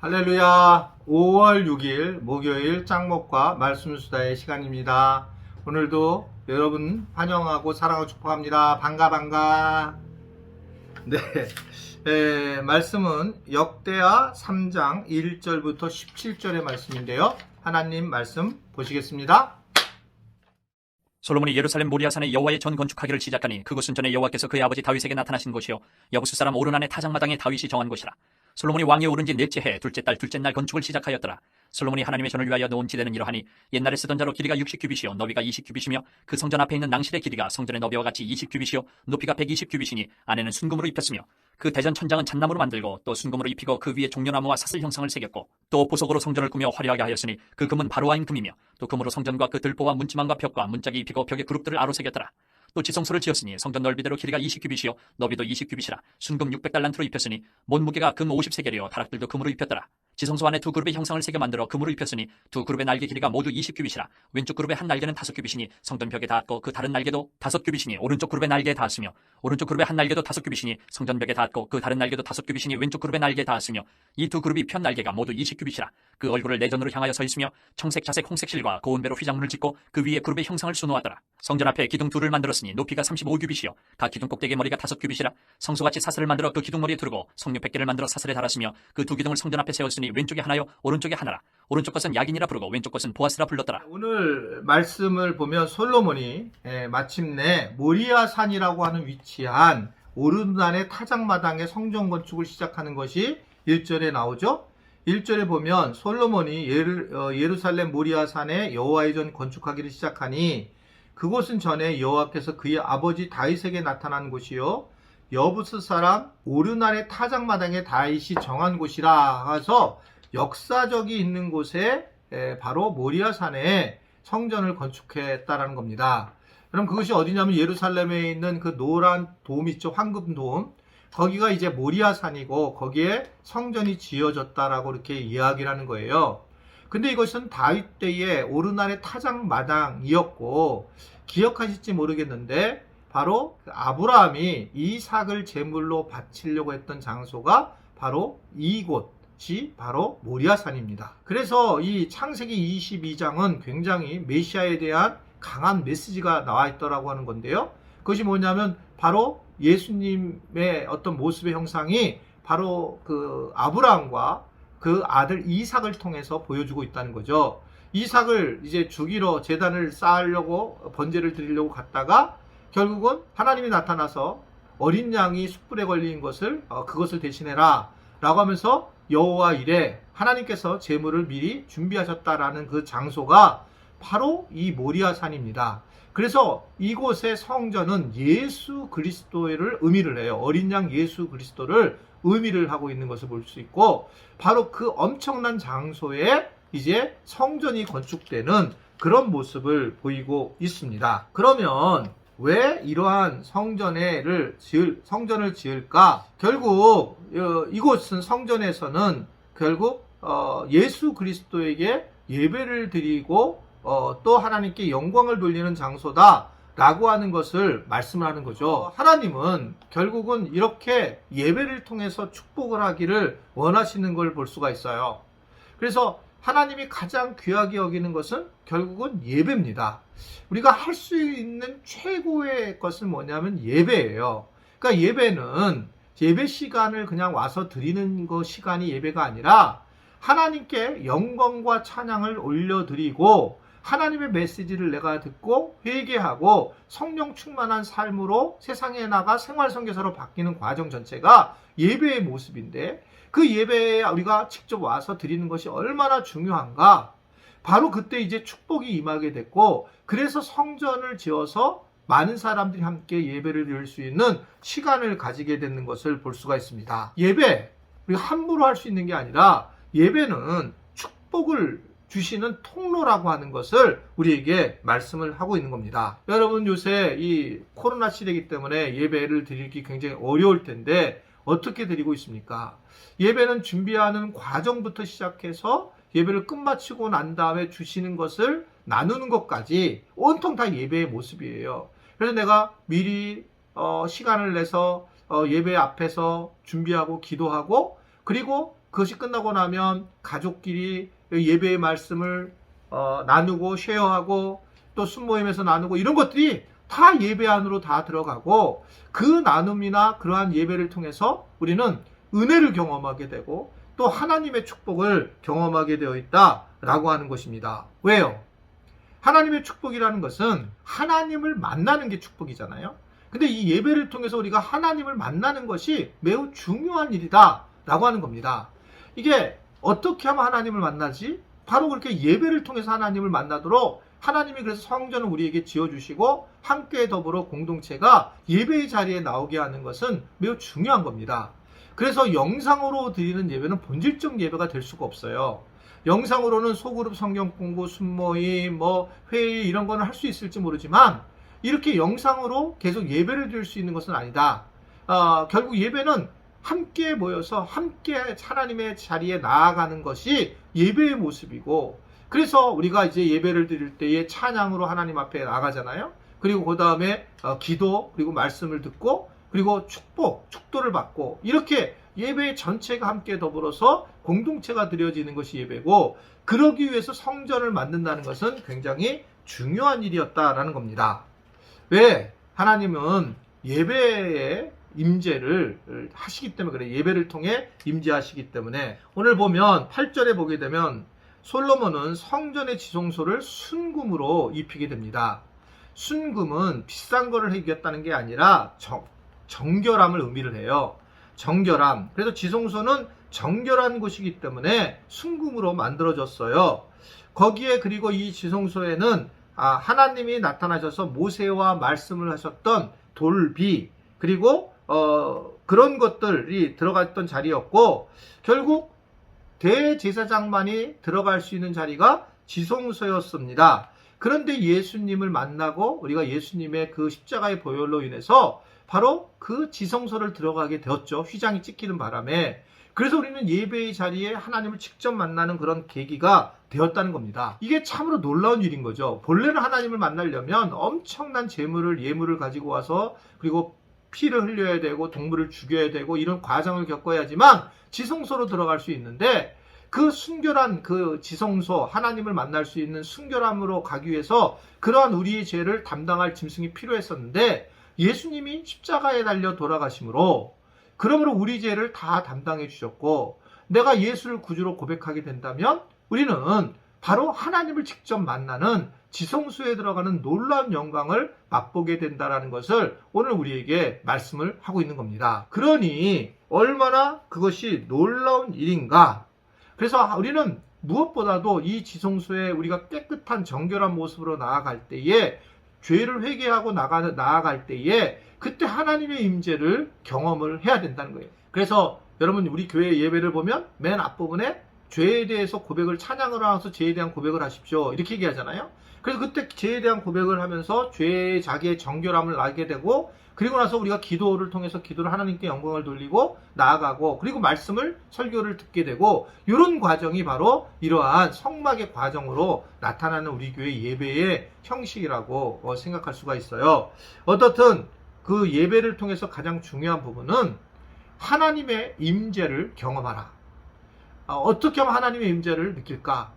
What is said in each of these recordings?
할렐루야. 5월 6일 목요일 짱목과 말씀수다의 시간입니다. 오늘도 여러분 환영하고 사랑하고 축복합니다. 반가. 네, 말씀은 역대하 3장 1절부터 17절의 말씀인데요. 하나님 말씀 보시겠습니다. 솔로몬이 예루살렘 모리아산에 여호와의 전 건축하기를 시작하니 그곳은 전에 여호와께서 그의 아버지 다윗에게 나타나신 곳이요 여부스 사람 오르난의 타작마당에 다윗이 정한 곳이라. 솔로몬이 왕위에 오른 지 넷째 해 둘째 달 둘째 날 건축을 시작하였더라. 솔로몬이 하나님의 전을 위하여 놓은 지대는 이러하니 옛날에 쓰던 자로 길이가 60규빗이요 너비가 20규빗이며 그 성전 앞에 있는 낭실의 길이가 성전의 너비와 같이 20규빗이요 높이가 120규빗이니 안에는 순금으로 입혔으며 그 대전 천장은 잣나무로 만들고 또 순금으로 입히고 그 위에 종려나무와 사슬 형상을 새겼고 또 보석으로 성전을 꾸며 화려하게 하였으니 그 금은 바로와인 금이며 또 금으로 성전과 그 들보와 문지망과 벽과 문짝이 입히고 벽에 그룹들을 아로 새겼더라. 또 지성소를 지었으니 성전 넓이대로 길이가 20규빗이요 너비도 20규빗이라 순금 600달란트로 입혔으니 못무게가 금 50세겔이요 다락들도 금으로 입혔더라. 지성소 안에 두 그룹의 형상을 새겨 만들어 금으로 입혔으니 두 그룹의 날개 길이가 모두 20규빗이라 왼쪽 그룹의 한 날개는 5규빗이니 성전 벽에 닿았고 그 다른 날개도 5규빗이니 오른쪽 그룹의 날개에 닿았으며 오른쪽 그룹의 한 날개도 5규빗이니 성전 벽에 닿았고 그 다른 날개도 5규빗이니 왼쪽 그룹의 날개에 닿았으며 이 두 그룹이 편 날개가 모두 20규빗이라 그 얼굴을 내전으로 향하여 서 있으며 청색 자색 홍색 실과 고운 배로 휘장문을 짓고 그 위에 그룹의 형상을 수놓았더라. 성전 앞에 기둥 둘을 만들었으니 높이가 35규빗이요 각 기둥 꼭대기 머리가 5규빗이라 성소같이 사슬을 만들어 그 기둥 머리에 두르고 성류 100개를 만들어 사슬에 달았으며 그 두 기둥을 성전 앞에 세웠으니 왼쪽에 하나요 오른쪽에 하나라. 오른쪽 것은 야긴이라 부르고 왼쪽 것은 보아스라 불렀더라. 오늘 말씀을 보면 솔로몬이 마침내 모리아산이라고 하는 위치한 오르난의 타작마당의 성전 건축을 시작하는 것이 1절에 나오죠. 1절에 보면 솔로몬이 예루살렘 모리아산에 여호와의 전 건축하기를 시작하니 그곳은 전에 여호와께서 그의 아버지 다윗에게 나타난 곳이요 여부스 사람 오르난의 타작마당에 다윗이 정한 곳이라 해서 역사적이 있는 곳에 바로 모리아산에 성전을 건축했다라는 겁니다. 그럼 그것이 어디냐면 예루살렘에 있는 그 노란 돔 있죠. 황금돔. 거기가 이제 모리아산이고 거기에 성전이 지어졌다라고 이렇게 이야기를 하는 거예요. 근데 이것은 다윗 때의 오르난의 타작마당이었고 기억하실지 모르겠는데 바로 아브라함이 이삭을 제물로 바치려고 했던 장소가 바로 이곳이 바로 모리아산입니다. 그래서 이 창세기 22장은 굉장히 메시아에 대한 강한 메시지가 나와 있더라고 하는 건데요. 그것이 뭐냐면 바로 예수님의 어떤 모습의 형상이 바로 그 아브라함과 그 아들 이삭을 통해서 보여주고 있다는 거죠. 이삭을 이제 죽이러 제단을 쌓으려고 번제를 드리려고 갔다가 결국은 하나님이 나타나서 어린 양이 숯불에 걸린 것을 그것을 대신해라 라고 하면서 여호와 이레 하나님께서 제물을 미리 준비하셨다라는 그 장소가 바로 이 모리아산입니다. 그래서 이곳의 성전은 예수 그리스도를 의미를 해요. 어린 양 예수 그리스도를 의미를 하고 있는 것을 볼 수 있고 바로 그 엄청난 장소에 이제 성전이 건축되는 그런 모습을 보이고 있습니다. 그러면 왜 이러한 성전을 지을까? 결국 이곳은 성전에서는 결국 예수 그리스도에게 예배를 드리고 또 하나님께 영광을 돌리는 장소다 라고 하는 것을 말씀을 하는 거죠. 하나님은 결국은 이렇게 예배를 통해서 축복을 하기를 원하시는 걸 볼 수가 있어요. 그래서 하나님이 가장 귀하게 여기는 것은 결국은 예배입니다. 우리가 할 수 있는 최고의 것은 뭐냐면 예배예요. 그러니까 예배는 예배 시간을 그냥 와서 드리는 거 시간이 예배가 아니라 하나님께 영광과 찬양을 올려드리고 하나님의 메시지를 내가 듣고 회개하고 성령 충만한 삶으로 세상에 나가 생활선교사로 바뀌는 과정 전체가 예배의 모습인데 그 예배에 우리가 직접 와서 드리는 것이 얼마나 중요한가. 바로 그때 이제 축복이 임하게 됐고 그래서 성전을 지어서 많은 사람들이 함께 예배를 드릴 수 있는 시간을 가지게 되는 것을 볼 수가 있습니다. 예배, 우리가 함부로 할 수 있는 게 아니라 예배는 축복을 주시는 통로라고 하는 것을 우리에게 말씀을 하고 있는 겁니다. 여러분 요새 이 코로나 시대이기 때문에 예배를 드리기 굉장히 어려울 텐데 어떻게 드리고 있습니까? 예배는 준비하는 과정부터 시작해서 예배를 끝마치고 난 다음에 주시는 것을 나누는 것까지 온통 다 예배의 모습이에요. 그래서 내가 미리 시간을 내서 예배 앞에서 준비하고 기도하고 그리고 그것이 끝나고 나면 가족끼리 예배의 말씀을 나누고 쉐어하고 또 순모임에서 나누고 이런 것들이 다 예배 안으로 다 들어가고 그 나눔이나 그러한 예배를 통해서 우리는 은혜를 경험하게 되고 또 하나님의 축복을 경험하게 되어 있다라고 하는 것입니다. 왜요? 하나님의 축복이라는 것은 하나님을 만나는 게 축복이잖아요. 근데 이 예배를 통해서 우리가 하나님을 만나는 것이 매우 중요한 일이다라고 하는 겁니다. 이게 어떻게 하면 하나님을 만나지? 바로 그렇게 예배를 통해서 하나님을 만나도록 하나님이 그래서 성전을 우리에게 지어주시고 함께 더불어 공동체가 예배의 자리에 나오게 하는 것은 매우 중요한 겁니다. 그래서 영상으로 드리는 예배는 본질적 예배가 될 수가 없어요. 영상으로는 소그룹 성경 공부, 순모임, 회의 이런 거는 할 수 있을지 모르지만 이렇게 영상으로 계속 예배를 드릴 수 있는 것은 아니다. 결국 예배는 함께 모여서 함께 하나님의 자리에 나아가는 것이 예배의 모습이고 그래서 우리가 이제 예배를 드릴 때에 찬양으로 하나님 앞에 나가잖아요. 그리고 그 다음에 기도 그리고 말씀을 듣고 그리고 축도를 받고 이렇게 예배 전체가 함께 더불어서 공동체가 드려지는 것이 예배고 그러기 위해서 성전을 만든다는 것은 굉장히 중요한 일이었다라는 겁니다. 왜? 하나님은 예배의 임재를 하시기 때문에 그래. 예배를 통해 임재하시기 때문에 오늘 보면 8절에 보게 되면 솔로몬은 성전의 지성소를 순금으로 입히게 됩니다. 순금은 비싼 거를 이겼다는 게 아니라 정결함을 의미를 해요. 정결함. 그래서 지성소는 정결한 곳이기 때문에 순금으로 만들어졌어요. 거기에 그리고 이 지성소에는 하나님이 나타나셔서 모세와 말씀을 하셨던 돌비 그리고 그런 것들이 들어갔던 자리였고 결국 대제사장만이 들어갈 수 있는 자리가 지성소였습니다. 그런데 예수님을 만나고 우리가 예수님의 그 십자가의 보혈로 인해서 바로 그 지성소를 들어가게 되었죠. 휘장이 찍히는 바람에. 그래서 우리는 예배의 자리에 하나님을 직접 만나는 그런 계기가 되었다는 겁니다. 이게 참으로 놀라운 일인 거죠. 본래는 하나님을 만나려면 엄청난 예물을 가지고 와서 그리고 피를 흘려야 되고 동물을 죽여야 되고 이런 과정을 겪어야지만 지성소로 들어갈 수 있는데 그 순결한 그 지성소 하나님을 만날 수 있는 순결함으로 가기 위해서 그러한 우리의 죄를 담당할 짐승이 필요했었는데 예수님이 십자가에 달려 돌아가심으로 그러므로 우리 죄를 다 담당해 주셨고 내가 예수를 구주로 고백하게 된다면 우리는 바로 하나님을 직접 만나는 지성소에 들어가는 놀라운 영광을 맛보게 된다는 것을 오늘 우리에게 말씀을 하고 있는 겁니다. 그러니 얼마나 그것이 놀라운 일인가. 그래서 우리는 무엇보다도 이 지성소에 우리가 깨끗한 정결한 모습으로 나아갈 때에 죄를 회개하고 나아갈 때에 그때 하나님의 임재를 경험을 해야 된다는 거예요. 그래서 여러분 우리 교회 예배를 보면 맨 앞부분에 죄에 대해서 고백을 찬양을 하면서 죄에 대한 고백을 하십시오 이렇게 얘기하잖아요. 그래서 그때 죄에 대한 고백을 하면서 죄의 자기의 정결함을 알게 되고 그리고 나서 우리가 기도를 통해서 기도를 하나님께 영광을 돌리고 나아가고 그리고 말씀을 설교를 듣게 되고 이런 과정이 바로 이러한 성막의 과정으로 나타나는 우리 교회 예배의 형식이라고 생각할 수가 있어요. 어떻든 그 예배를 통해서 가장 중요한 부분은 하나님의 임재를 경험하라. 어떻게 하면 하나님의 임재를 느낄까?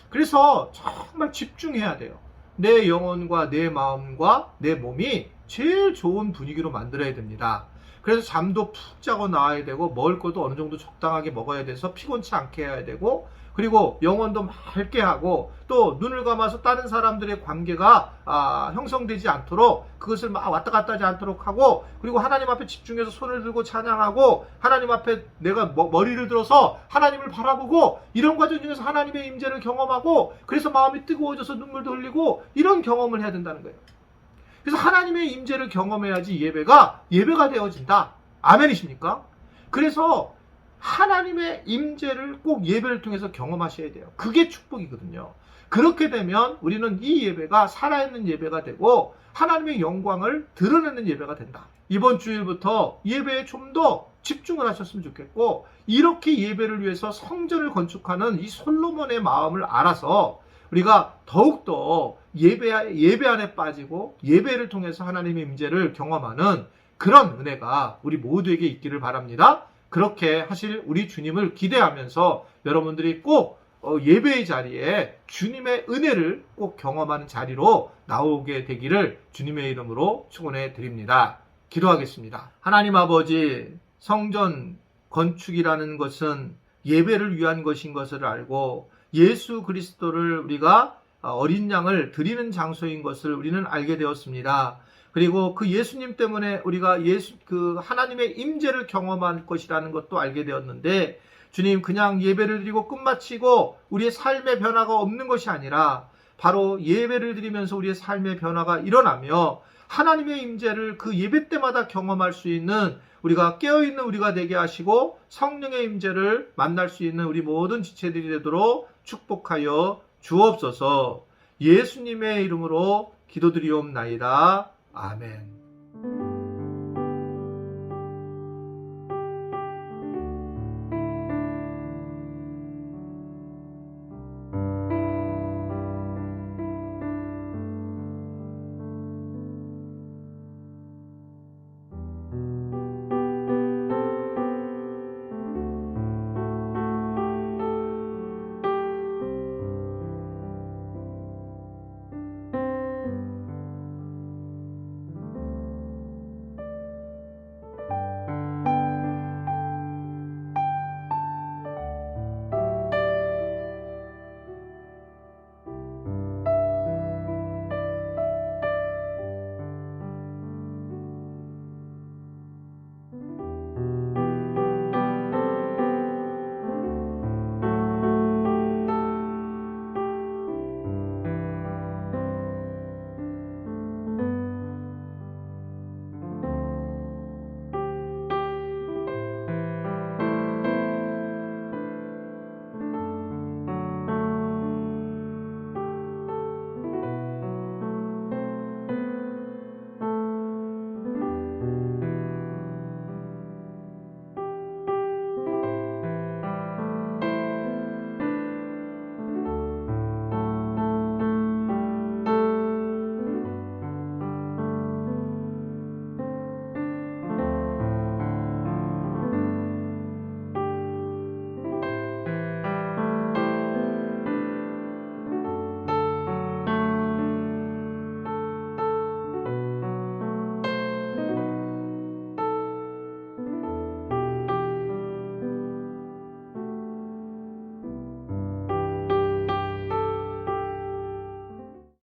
그래서 정말 집중해야 돼요. 내 영혼과 내 마음과 내 몸이 제일 좋은 분위기로 만들어야 됩니다. 그래서 잠도 푹 자고 나와야 되고 먹을 것도 어느 정도 적당하게 먹어야 돼서 피곤치 않게 해야 되고 그리고 영혼도 맑게 하고 또 눈을 감아서 다른 사람들의 관계가 형성되지 않도록 그것을 막 왔다 갔다 하지 않도록 하고 그리고 하나님 앞에 집중해서 손을 들고 찬양하고 하나님 앞에 내가 머리를 들어서 하나님을 바라보고 이런 과정 중에서 하나님의 임재를 경험하고 그래서 마음이 뜨거워져서 눈물도 흘리고 이런 경험을 해야 된다는 거예요. 그래서 하나님의 임재를 경험해야지 예배가 되어진다. 아멘이십니까? 그래서 하나님의 임재를 꼭 예배를 통해서 경험하셔야 돼요. 그게 축복이거든요. 그렇게 되면 우리는 이 예배가 살아있는 예배가 되고 하나님의 영광을 드러내는 예배가 된다. 이번 주일부터 예배에 좀 더 집중을 하셨으면 좋겠고 이렇게 예배를 위해서 성전을 건축하는 이 솔로몬의 마음을 알아서 우리가 더욱더 예배 안에 빠지고 예배를 통해서 하나님의 임재를 경험하는 그런 은혜가 우리 모두에게 있기를 바랍니다. 그렇게 하실 우리 주님을 기대하면서 여러분들이 꼭 예배의 자리에 주님의 은혜를 꼭 경험하는 자리로 나오게 되기를 주님의 이름으로 축원해 드립니다. 기도하겠습니다. 하나님 아버지, 성전 건축이라는 것은 예배를 위한 것인 것을 알고 예수 그리스도를 우리가 어린 양을 드리는 장소인 것을 우리는 알게 되었습니다. 그리고 그 예수님 때문에 우리가 그 하나님의 임재를 경험할 것이라는 것도 알게 되었는데, 주님, 그냥 예배를 드리고 끝마치고 우리의 삶의 변화가 없는 것이 아니라 바로 예배를 드리면서 우리의 삶의 변화가 일어나며 하나님의 임재를 그 예배 때마다 경험할 수 있는 우리가 깨어있는 우리가 되게 하시고 성령의 임재를 만날 수 있는 우리 모든 지체들이 되도록 축복하여 주옵소서. 예수님의 이름으로 기도드리옵나이다. 아멘.